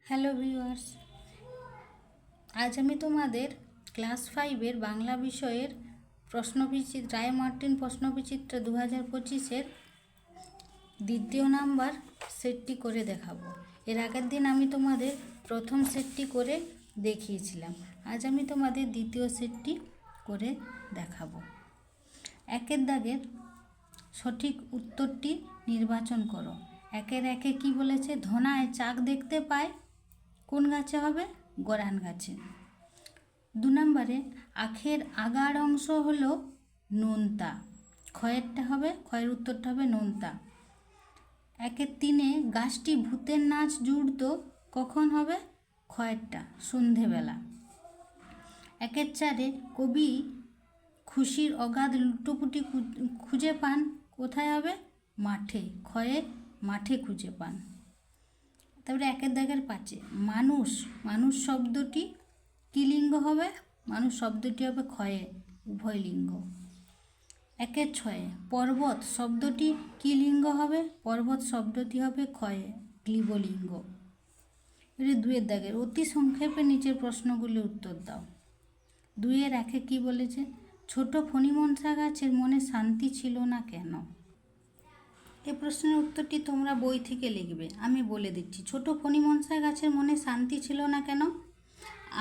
Hello viewers, আজ আমি তোমাদের ক্লাস 5-এর বাংলা বিষয়ের প্রশ্নবিচিত্র রায় মার্টিন প্রশ্নবিচিত্র 2025-এর দ্বিতীয় নাম্বার সেটটি করে দেখাবো। এর আগের দিন আমি তোমাদের প্রথম সেটটি করে দেখিয়েছিলাম। আজ আমি তোমাদের দ্বিতীয় সেটটি করে দেখাবো। একের দাগের সঠিক উত্তরটি নির্বাচন করো। একের একে কি বলেছে? ধনায় চাক দেখতে পায় কোন গাছে হবে? গরান গাছে। 2 নম্বরে আখের আগার অংশ হলো নোনতা। ক্ষয়েরটা হবে, ক্ষয়ের উত্তরটা হবে নোনতা। একের 3-এ গাছটি ভূতের নাচ জুড়তো কখন হবে? ক্ষয়েরটা, সন্ধেবেলা। একের 4-এ কবি খুশির অগাধ লুটোপুটি খুঁজে পান কোথায় হবে? মাঠে। ক্ষয়ে মাঠে খুঁজে পান। তারপরে একের দাগের 5-এ মানুষ, মানুষ শব্দটি কী লিঙ্গ হবে? মানুষ শব্দটি হবে ক্ষয়ে, উভয় লিঙ্গ। একের 6-এ পর্বত শব্দটি কী লিঙ্গ হবে? পর্বত শব্দটি হবে ক্ষয়ে, ক্লীবলিঙ্গ। এবারে 2-এর দাগের অতি সংক্ষেপে নিচের প্রশ্নগুলির উত্তর দাও। 2-এর 1-এ কী বলেছে? ছোট ফণিমনসা গাছের মনে শান্তি ছিল না কেন? এই প্রশ্নের উত্তরটি তোমরা বই থেকে লিখবে, আমি বলে দিচ্ছি। ছোট ফণিমনসা গাছের মনে শান্তি ছিল না কেন?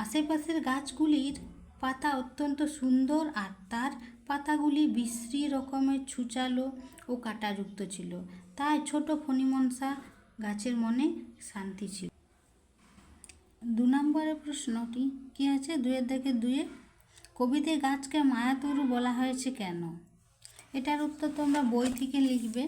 আশেপাশের গাছগুলির পাতা অত্যন্ত সুন্দর আর তার পাতাগুলি বিশ্রী রকমের ছুচালো ও কাঁটাযুক্ত ছিল, তাই ছোট ফণিমনসা গাছের মনে শান্তি ছিল। 2 নম্বরের প্রশ্নটি কী আছে? 2-এর দাগে 2-এ কবিতে গাছকে মায়াতরু বলা হয়েছে কেন? এটার উত্তর তোমরা বই থেকে লিখবে।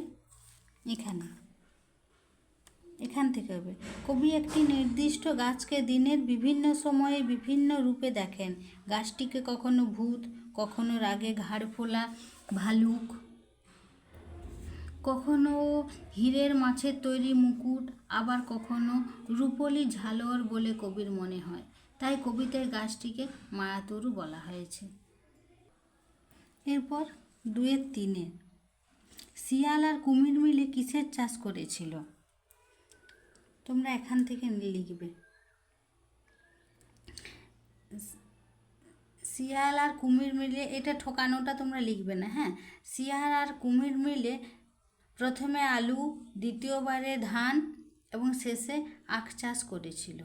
এখান থেকে হবে। কবি একটি নির্দিষ্ট গাছকে দিনের বিভিন্ন সময়ে বিভিন্ন রূপে দেখেন। গাছটিকে কখনো ভূত, কখনো রাগে ঘাড় ফোলা ভালুক, কখনো হীরের মাছের তৈরি মুকুট, আবার কখনো রূপলি ঝালর বলে কবির মনে হয়, তাই কবিতায় গাছটিকে মায়াতরু বলা হয়েছে। এরপর 2-এর 3-এ শিয়াল আর কুমির মিলে কিসের চাষ করেছিল? তোমরা এখান থেকে লিখবে। শিয়াল আর কুমির মিলে, এটা ঠকানোটা তোমরা লিখবে না, হ্যাঁ। শিয়াল আর কুমির মিলে প্রথমে আলু, দ্বিতীয়বারে ধান এবং শেষে আখ চাষ করেছিল।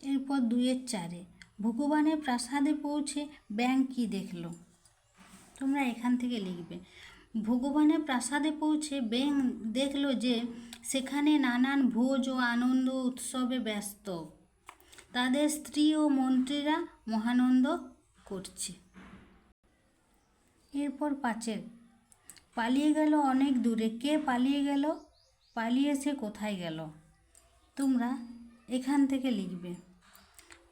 এরপর 2-এর 4-এ ভগবানের প্রাসাদে পৌঁছে ব্যাঙ কী দেখলো? তোমরা এখান থেকে লিখবে। ভগবানের প্রাসাদে পৌঁছে ব্যাঙ দেখলো যে সেখানে নানান ভোজ ও আনন্দ উৎসবে ব্যস্ত, তাদের স্ত্রী ও মন্ত্রীরা মহানন্দ করছে। এরপর 5-এর পালিয়ে গেল অনেক দূরে, কে পালিয়ে গেল? পালিয়ে সে কোথায় গেল? তোমরা এখান থেকে লিখবে।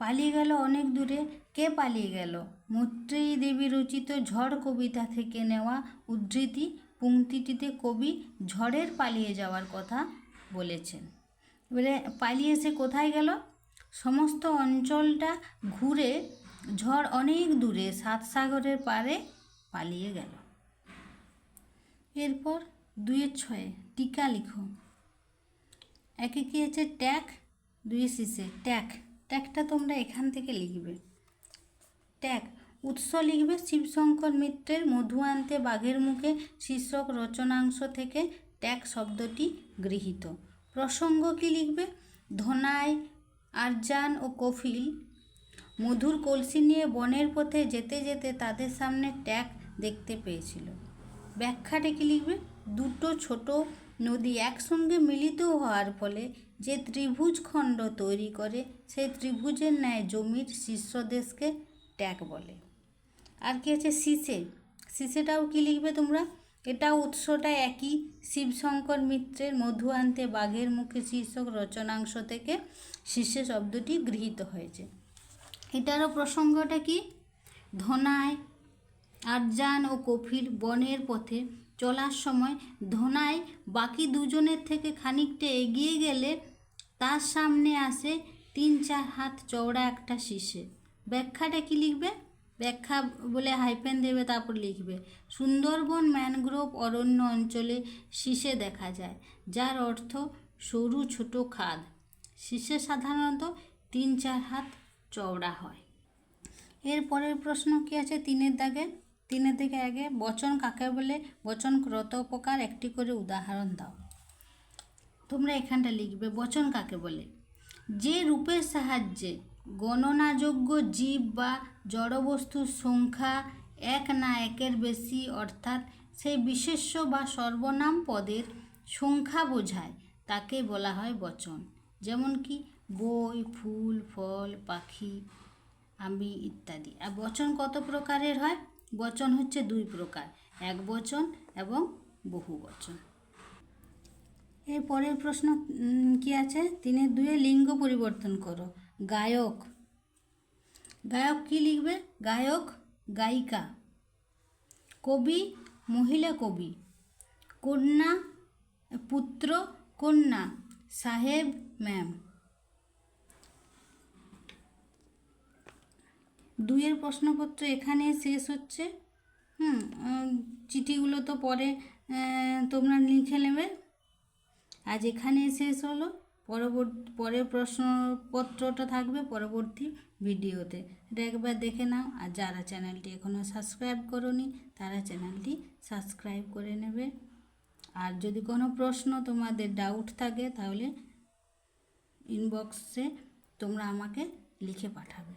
পালিয়ে গেল অনেক দূরে, কে পালিয়ে গেল? মৈত্রেয়ী দেবী রচিত ঝড় কবিতা থেকে নেওয়া উদ্ধৃতি। পংক্তিটিতে কবি ঝড়ের পালিয়ে যাওয়ার কথা বলেছেন। এবারে পালিয়ে সে কোথায় গেল? সমস্ত অঞ্চলটা ঘুরে ঝড় অনেক দূরে 7 সাগরের পারে পালিয়ে গেল। এরপর 2-এর 6-এ টিকা লিখো। একে কি আছে? ট্যাক। 2-এর শেষে ট্যাক, ট্যাকটা তোমরা এখান থেকে লিখবে। ট্যাক উৎস লিখবে শিবশঙ্কর মিত্রের মধু আনতে বাঘের মুখে শীর্ষক রচনাংশ থেকে ট্যাক শব্দটি গৃহীত। প্রসঙ্গ কি লিখবে? ধনাই, আরজান ও কফিল মধুর কলসি নিয়ে বনের পথে যেতে যেতে তাদের সামনে ট্যাক দেখতে পেয়েছিল। ব্যাখ্যাটা কি লিখবে? দুটো ছোট নদী একসঙ্গে মিলিত হওয়ার ফলে যে ত্রিভুজ খণ্ড তৈরি করে, সেই ত্রিভুজের ন্যায় জমির শীর্ষদেশকে ট্যাক বলে। আর কি আছে? শীষে, শীষেটাও কি লিখবে তোমরা? এটাও উৎসটা একই, শিবশঙ্কর মিত্রের মধু আনতে বাঘের মুখে শীর্ষক রচনাংশ থেকে শীর্ষে শব্দটি গৃহীত হয়েছে। এটারও প্রসঙ্গটা কি? ধনায়, আরজান ও কফিল বনের পথে চলার সময় ধনাই বাকি দুজনের থেকে খানিকটা এগিয়ে গেলে তার সামনে আসে 3-4 হাত চওড়া একটা শীষে। ব্যাখ্যাটা কি লিখবে? ব্যাখ্যা বলে হাইফেন দেবে, তারপর লিখবে সুন্দরবন ম্যানগ্রোভ অরণ্য অঞ্চলে শীষে দেখা যায়, যার অর্থ সরু ছোট খাদ, শীর্ষে সাধারণত 3-4 হাত চওড়া হয়। এর পরের প্রশ্ন কি আছে 3-এর দাগে? 3-এর দিকে আগে বচন কাকে বলে? বচন কত প্রকার, একটি করে উদাহরণ দাও। তোমরা এখানটা লিখবে বচন কাকে বলে? যে রূপের সাহায্যে গণনাযোগ্য জীব বা জড়বস্তুর সংখ্যা এক না একের বেশি, অর্থাৎ সেই বিশেষ্য বা সর্বনাম পদের সংখ্যা বোঝায়, তাকে বলা হয় বচন। যেমন কি বই, ফুল, ফল, পাখি, আমি ইত্যাদি। আর বচন কত প্রকারের হয়? বচন হচ্ছে 2 প্রকার, এক বচন এবং বহু বচন। এর পরের প্রশ্ন কি আছে 3-এর 2-এ লিঙ্গ পরিবর্তন করো। গায়ক, গায়ক কি লিখবে? গায়ক, গায়িকা। কবি, মহিলা কবি। কন্যা, পুত্র, কন্যা। সাহেব, ম্যাম। 2-এর প্রশ্নপত্র এখানে শেষ হচ্ছে। চিঠিগুলো তো পরে তোমরা লিখে নেবে। আজ এখানে শেষ হলো। পরের প্রশ্নপত্রটা থাকবে পরবর্তী ভিডিওতে, এটা একবার দেখে নাও। আর যারা চ্যানেলটি এখনও সাবস্ক্রাইব করোনি তারা চ্যানেলটি সাবস্ক্রাইব করে নেবে। আর যদি কোনো প্রশ্ন তোমাদের ডাউট থাকে তাহলে ইনবক্সে তোমরা আমাকে লিখে পাঠাবে।